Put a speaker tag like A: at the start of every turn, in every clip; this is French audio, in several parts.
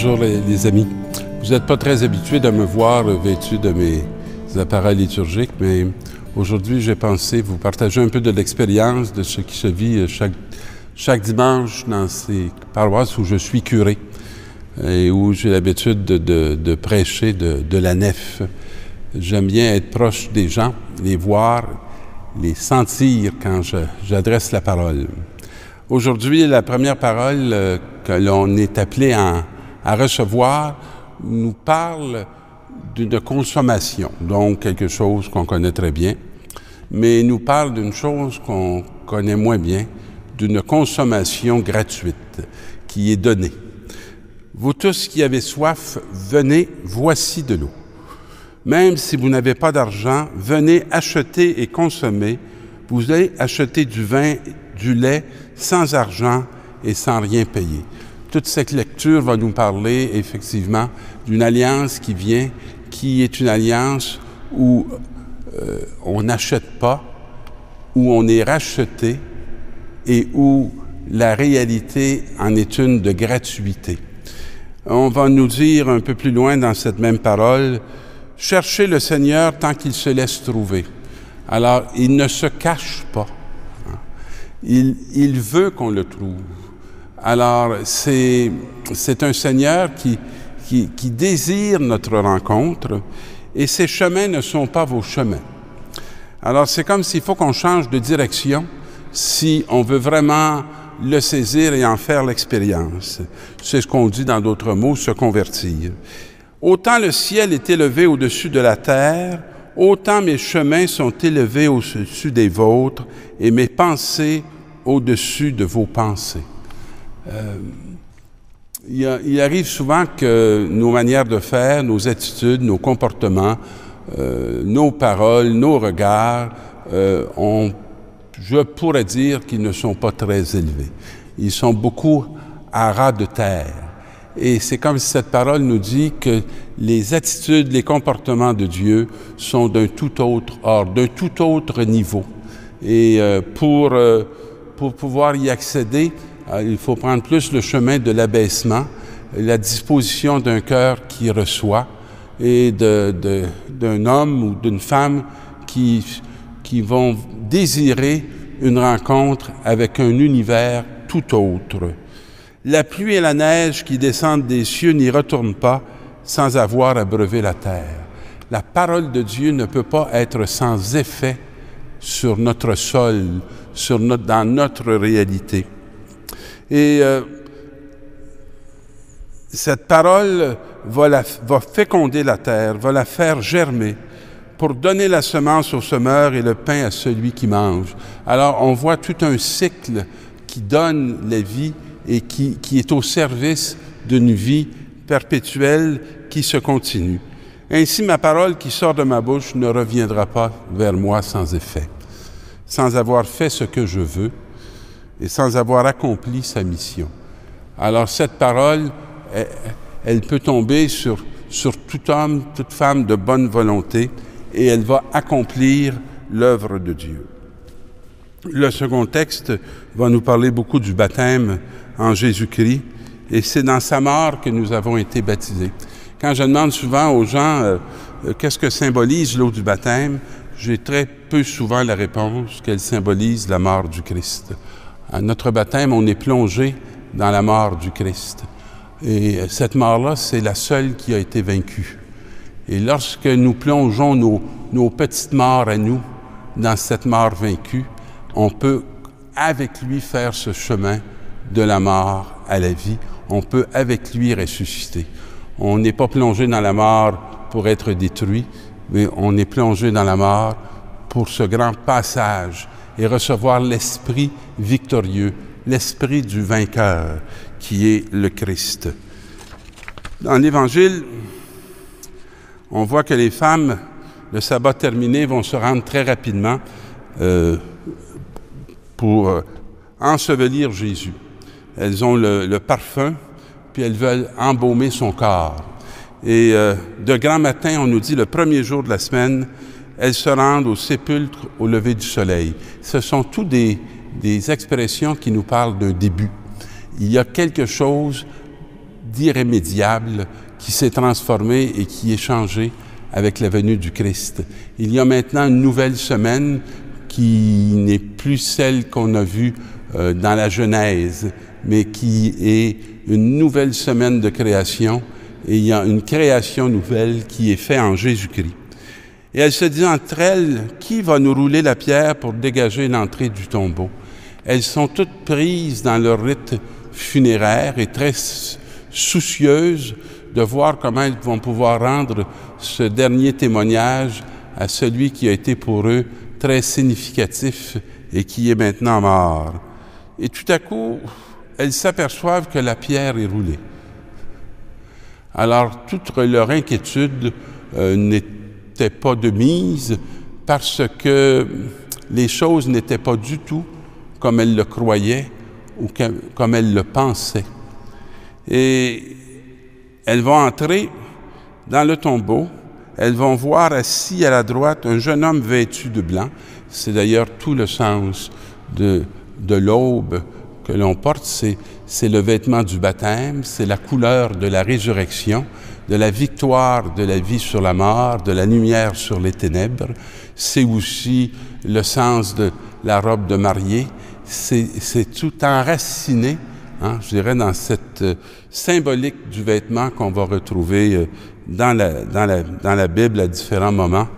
A: Bonjour les amis. Vous n'êtes pas très habitués de me voir vêtu de mes appareils liturgiques, mais aujourd'hui j'ai pensé vous partager un peu de l'expérience de ce qui se vit chaque dimanche dans ces paroisses où je suis curé et où j'ai l'habitude de prêcher de la nef. J'aime bien être proche des gens, les voir, les sentir quand j'adresse la parole. Aujourd'hui, la première parole que l'on est appelé à recevoir nous parle d'une consommation, donc quelque chose qu'on connaît très bien, mais nous parle d'une chose qu'on connaît moins bien, d'une consommation gratuite qui est donnée. Vous tous qui avez soif, venez, voici de l'eau. Même si vous n'avez pas d'argent, venez acheter et consommer. Vous allez acheter du vin, du lait, sans argent et sans rien payer. Toute cette lecture va nous parler effectivement d'une alliance qui vient, qui est une alliance où on n'achète pas, où on est racheté et où la réalité en est une de gratuité. On va nous dire un peu plus loin dans cette même parole, « Cherchez le Seigneur tant qu'il se laisse trouver ». Alors, il ne se cache pas. Il veut qu'on le trouve. Alors, c'est un Seigneur qui désire notre rencontre et ses chemins ne sont pas vos chemins. Alors, c'est comme s'il faut qu'on change de direction si on veut vraiment le saisir et en faire l'expérience. C'est ce qu'on dit dans d'autres mots, se convertir. Autant le ciel est élevé au-dessus de la terre, autant mes chemins sont élevés au-dessus des vôtres et mes pensées au-dessus de vos pensées. Il arrive souvent que nos manières de faire, nos attitudes, nos comportements, nos paroles, nos regards, je pourrais dire qu'ils ne sont pas très élevés. Ils sont beaucoup à ras de terre. Et c'est comme si cette parole nous dit que les attitudes, les comportements de Dieu sont d'un tout autre ordre, d'un tout autre niveau. Et pour pouvoir y accéder, il faut prendre plus le chemin de l'abaissement, la disposition d'un cœur qui reçoit et d'un homme ou d'une femme qui vont désirer une rencontre avec un univers tout autre. La pluie et la neige qui descendent des cieux n'y retournent pas sans avoir abreuvé la terre. La parole de Dieu ne peut pas être sans effet sur notre sol, dans notre réalité. Et cette parole va féconder la terre, va la faire germer pour donner la semence au semeur et le pain à celui qui mange. Alors, on voit tout un cycle qui donne la vie et qui est au service d'une vie perpétuelle qui se continue. Ainsi, ma parole qui sort de ma bouche ne reviendra pas vers moi sans effet, sans avoir fait ce que je veux et sans avoir accompli sa mission. Alors, cette parole, elle peut tomber sur tout homme, toute femme de bonne volonté et elle va accomplir l'œuvre de Dieu. Le second texte va nous parler beaucoup du baptême en Jésus-Christ, et c'est dans sa mort que nous avons été baptisés. Quand je demande souvent aux gens qu'est-ce que symbolise l'eau du baptême, j'ai très peu souvent la réponse qu'elle symbolise la mort du Christ. À notre baptême, on est plongé dans la mort du Christ. Et cette mort-là, c'est la seule qui a été vaincue. Et lorsque nous plongeons nos petites morts à nous dans cette mort vaincue, on peut avec lui faire ce chemin de la mort à la vie. On peut avec lui ressusciter. On n'est pas plongé dans la mort pour être détruit, mais on est plongé dans la mort pour ce grand passage et recevoir l'esprit victorieux, l'esprit du vainqueur qui est le Christ. Dans l'Évangile, on voit que les femmes, le sabbat terminé, vont se rendre très rapidement pour ensevelir Jésus. Elles ont le parfum, puis elles veulent embaumer son corps. Et de grand matin, on nous dit, le premier jour de la semaine, elles se rendent au sépulcre au lever du soleil. Ce sont tous des expressions qui nous parlent d'un début. Il y a quelque chose d'irrémédiable qui s'est transformé et qui est changé avec la venue du Christ. Il y a maintenant une nouvelle semaine qui n'est plus celle qu'on a vue dans la Genèse, mais qui est une nouvelle semaine de création, et il y a une création nouvelle qui est faite en Jésus-Christ. Et elle se dit entre elles, qui va nous rouler la pierre pour dégager l'entrée du tombeau? Elles sont toutes prises dans leur rite funéraire et très soucieuses de voir comment elles vont pouvoir rendre ce dernier témoignage à celui qui a été pour eux très significatif et qui est maintenant mort. Et tout à coup, elles s'aperçoivent que la pierre est roulée. Alors, toute leur inquiétude n'était pas de mise parce que les choses n'étaient pas du tout comme elles le croyaient ou comme elles le pensaient. Et elles vont entrer dans le tombeau, elles vont voir assis à la droite un jeune homme vêtu de blanc. C'est d'ailleurs tout le sens de l'aube que l'on porte, c'est le vêtement du baptême, c'est la couleur de la résurrection, de la victoire de la vie sur la mort, de la lumière sur les ténèbres. C'est aussi le sens de la robe de mariée. C'est tout enraciné, je dirais, dans cette symbolique du vêtement qu'on va retrouver dans la Bible à différents moments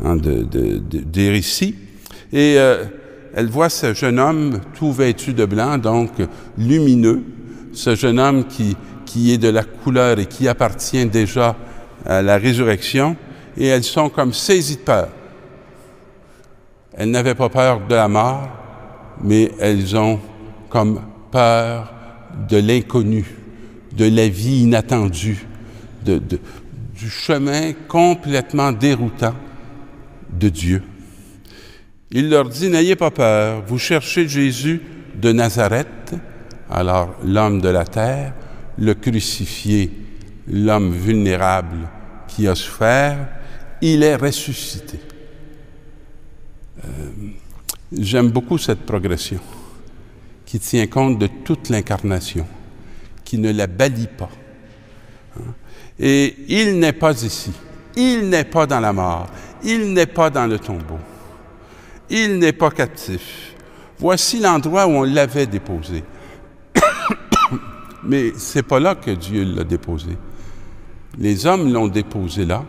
A: des récits. Et elle voit ce jeune homme tout vêtu de blanc, donc lumineux, ce jeune homme qui est de la couleur et qui appartient déjà à la résurrection, et elles sont comme saisies de peur. Elles n'avaient pas peur de la mort, mais elles ont comme peur de l'inconnu, de la vie inattendue, du chemin complètement déroutant de Dieu. Il leur dit, n'ayez pas peur, vous cherchez Jésus de Nazareth, alors l'homme de la terre, le crucifié, l'homme vulnérable qui a souffert, il est ressuscité. J'aime beaucoup cette progression qui tient compte de toute l'incarnation, qui ne la bâlit pas. Et il n'est pas ici, il n'est pas dans la mort, il n'est pas dans le tombeau. Il n'est pas captif. Voici l'endroit où on l'avait déposé. Mais c'est pas là que Dieu l'a déposé. Les hommes l'ont déposé là,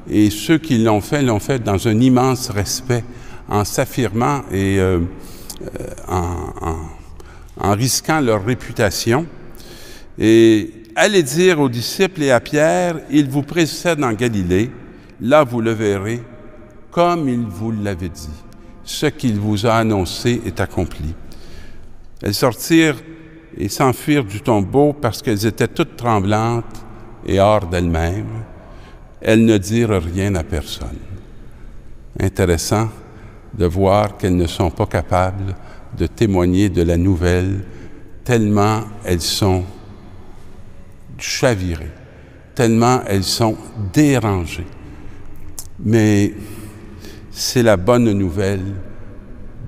A: et ceux qui l'ont fait dans un immense respect, en s'affirmant et en risquant leur réputation. Et allez dire aux disciples et à Pierre, il vous précède en Galilée, là vous le verrez, comme il vous l'avait dit. Ce qu'il vous a annoncé est accompli. Elles sortirent et s'enfuirent du tombeau parce qu'elles étaient toutes tremblantes et hors d'elles-mêmes. Elles ne dirent rien à personne. Intéressant de voir qu'elles ne sont pas capables de témoigner de la nouvelle, tellement elles sont chavirées, tellement elles sont dérangées. Mais c'est la bonne nouvelle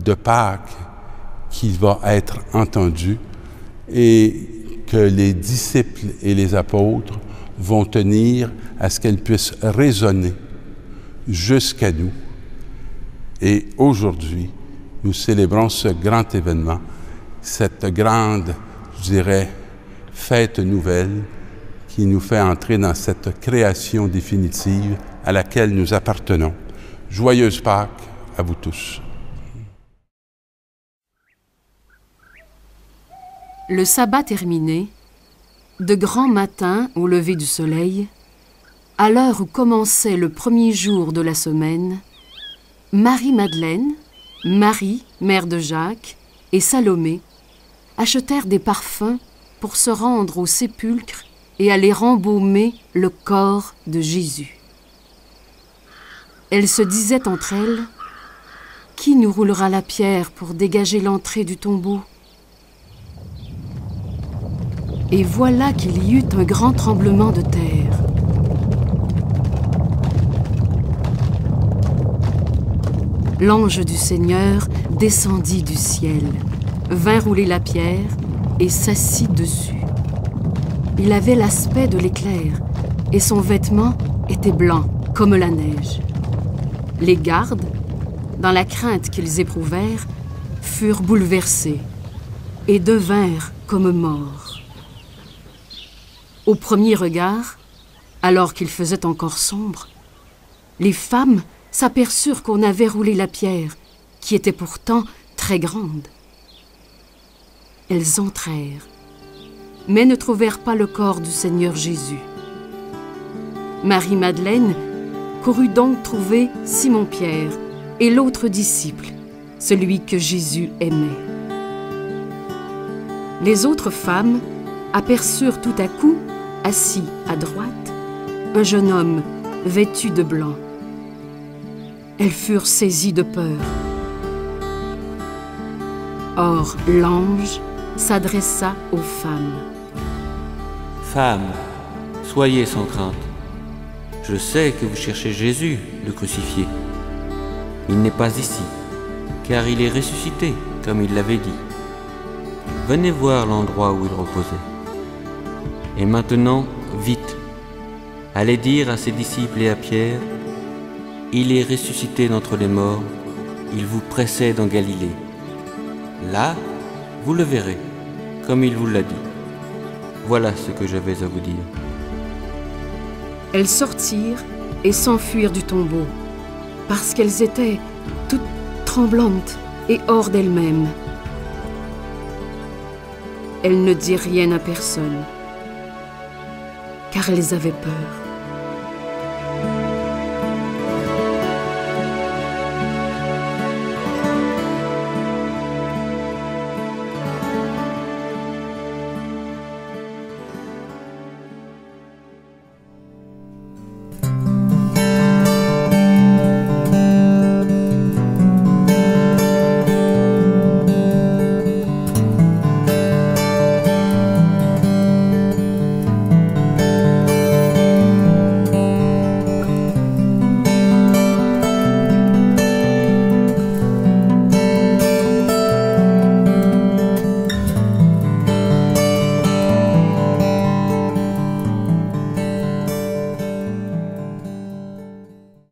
A: de Pâques qui va être entendue et que les disciples et les apôtres vont tenir à ce qu'elle puisse résonner jusqu'à nous. Et aujourd'hui, nous célébrons ce grand événement, cette grande, je dirais, fête nouvelle qui nous fait entrer dans cette création définitive à laquelle nous appartenons. Joyeuse Pâques à vous tous.
B: Le sabbat terminé, de grand matin au lever du soleil, à l'heure où commençait le premier jour de la semaine, Marie-Madeleine, Marie, mère de Jacques, et Salomé achetèrent des parfums pour se rendre au sépulcre et aller embaumer le corps de Jésus. Elles se disaient entre elles, « Qui nous roulera la pierre pour dégager l'entrée du tombeau ?» Et voilà qu'il y eut un grand tremblement de terre. L'ange du Seigneur descendit du ciel, vint rouler la pierre et s'assit dessus. Il avait l'aspect de l'éclair, et son vêtement était blanc comme la neige. Les gardes, dans la crainte qu'ils éprouvèrent, furent bouleversés et devinrent comme morts. Au premier regard, alors qu'il faisait encore sombre, les femmes s'aperçurent qu'on avait roulé la pierre, qui était pourtant très grande. Elles entrèrent, mais ne trouvèrent pas le corps du Seigneur Jésus. Marie-Madeleine courut donc trouver Simon-Pierre et l'autre disciple, celui que Jésus aimait. Les autres femmes aperçurent tout à coup, assis à droite, un jeune homme vêtu de blanc. Elles furent saisies de peur. Or, l'ange s'adressa aux femmes.
C: « Femmes, soyez sans crainte. Je sais que vous cherchez Jésus, le crucifié. Il n'est pas ici, car il est ressuscité, comme il l'avait dit. Venez voir l'endroit où il reposait. Et maintenant, vite, allez dire à ses disciples et à Pierre, il est ressuscité d'entre les morts, il vous précède en Galilée. Là, vous le verrez, comme il vous l'a dit. Voilà ce que j'avais à vous dire. »
B: Elles sortirent et s'enfuirent du tombeau, parce qu'elles étaient toutes tremblantes et hors d'elles-mêmes. Elles ne dirent rien à personne, car elles avaient peur.